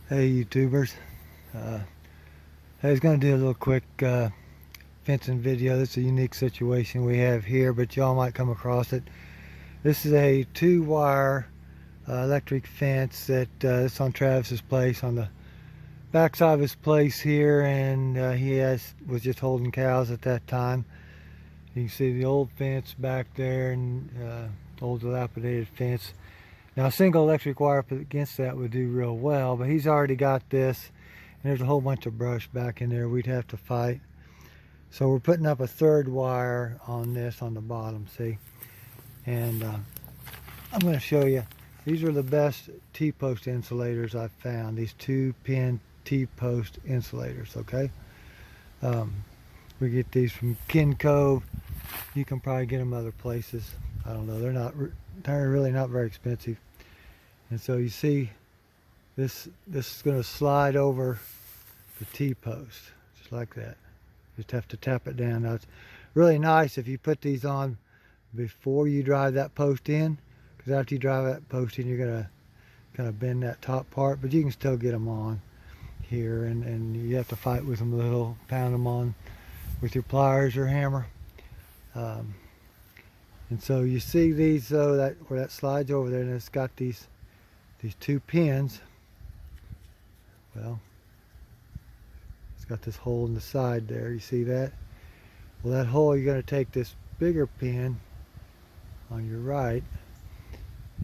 Hey YouTubers, I was going to do a little quick fencing video. This is a unique situation we have here, but y'all might come across it. This is a 2-wire electric fence that it's on Travis's place, on the back side of his place here, and he was just holding cows at that time. You can see the old fence back there, and old dilapidated fence. Now a single electric wire up against that would do real well, but he's already got this, and there's a whole bunch of brush back in there we'd have to fight. So we're putting up a 3rd wire on this on the bottom, see? And I'm going to show you, these are the best T-post insulators I've found, these 2-pin T-post insulators, okay? We get these from Kinco. You can probably get them other places. I don't know, they're really not very expensive. And so you see this is going to slide over the T-post just like that. Just have to tap it down. Now it's really nice if you put these on before you drive that post in, because after you drive that post in, you're going to kind of bend that top part, but you can still get them on here, and you have to fight with them a little, pound them on with your pliers or hammer. And so you see these though, where that slides over there, and it's got these 2 pins. Well, it's got this hole in the side there, you see that? Well, that hole, you're going to take this bigger pin on your right.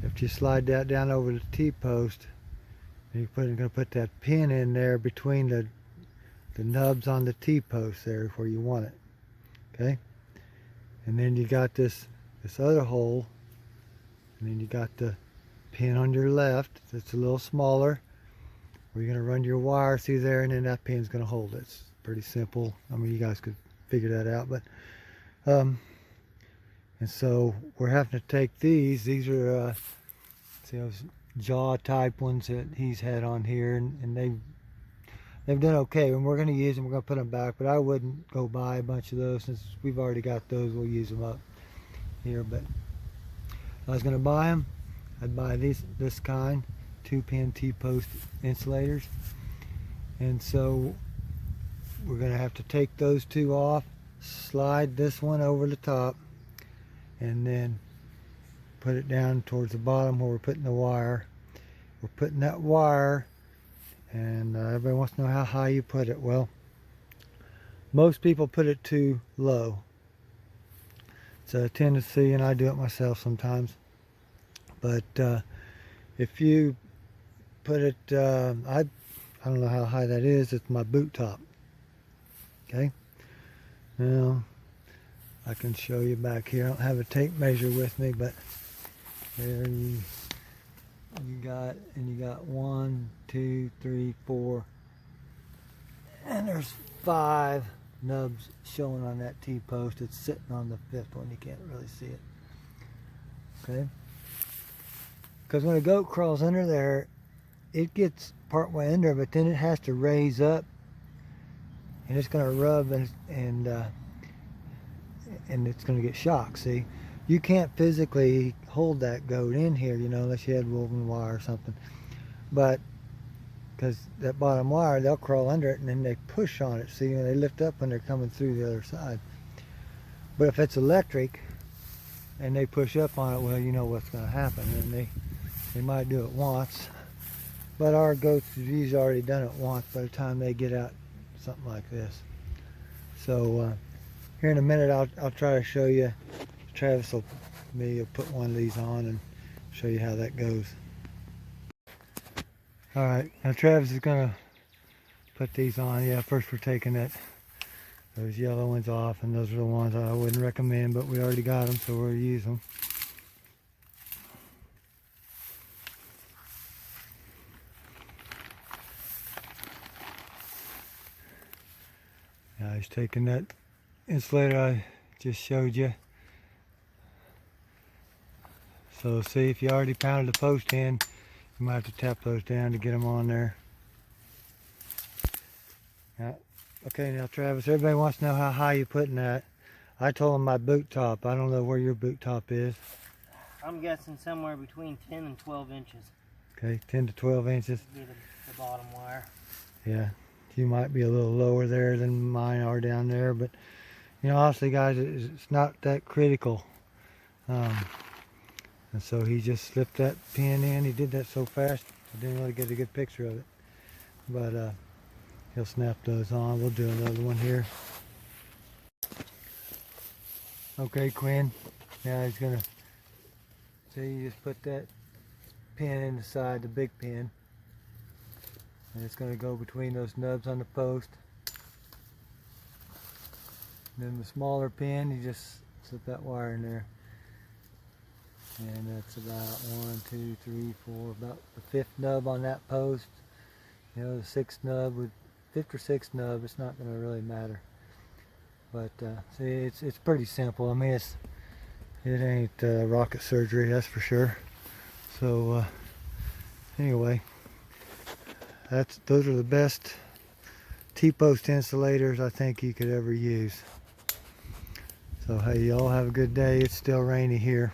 If you slide that down over the T-post, you're going to put that pin in there between the nubs on the T-post there where you want it, okay? And then you got this other hole, and then you got the pin on your left that's a little smaller, where you're going to run your wire through there, and then that pin's going to hold it. It's pretty simple. I mean, you guys could figure that out, but and so we're having to take these are see those jaw type ones that he's had on here, and they've done okay, and we're going to use them. We're going to put them back, but I wouldn't go buy a bunch of those since we've already got those. We'll use them up here. But if I was going to buy them, I'd buy this kind, 2-pin T-post insulators. And so we're going to have to take those 2 off, slide this one over the top, and then put it down towards the bottom where we're putting the wire. We're putting that wire, and everybody wants to know how high you put it. Well, most people put it too low. It's a tendency, and I do it myself sometimes. But if you put it, I don't know how high that is. It's my boot top. Okay. Now I can show you back here. I don't have a tape measure with me, but there you got 1, 2, 3, 4, and there's 5 nubs showing on that T-post. It's sitting on the 5th one. You can't really see it. Okay. Because when a goat crawls under there, it gets part way under, but then it has to raise up, and it's going to rub, and it's going to get shocked. See, you can't physically hold that goat in here, you know, unless you had woven wire or something. But because that bottom wire, they'll crawl under it, and then they push on it. See, and they lift up when they're coming through the other side. But if it's electric and they push up on it, well, you know what's going to happen, and they might do it once, but our goats have usually already done it once by the time they get out something like this. So here in a minute, I'll try to show you. Travis will put one of these on and show you how that goes. All right, now Travis is gonna put these on. Yeah, first we're taking those yellow ones off, and those are the ones I wouldn't recommend, but we already got them, so we'll use them. Now he's taking that insulator I just showed you. So see, if you already pounded the post in, you might have to tap those down to get them on there. Okay, now Travis, everybody wants to know how high you're putting that. I told them my boot top. I don't know where your boot top is. I'm guessing somewhere between 10 and 12 inches. Okay, 10 to 12 inches. Get a the bottom wire. Yeah, you might be a little lower there than mine are down there, but you know, honestly, guys, it's not that critical. And so he just slipped that pin in. He did that so fast, I didn't really get a good picture of it. But he'll snap those on. We'll do another one here. Okay, Quinn. Now he's gonna. See, you just put that pin in the side, the big pin, and it's gonna go between those nubs on the post. And then the smaller pin, you just slip that wire in there. And that's about 1, 2, 3, 4, about the 5th nub on that post. You know, the 6th nub, with 5th or 6th nub, it's not going to really matter. But see, it's pretty simple. I mean, it ain't rocket surgery, that's for sure. So anyway, those are the best T-post insulators I think you could ever use. So hey, y'all have a good day. It's still rainy here.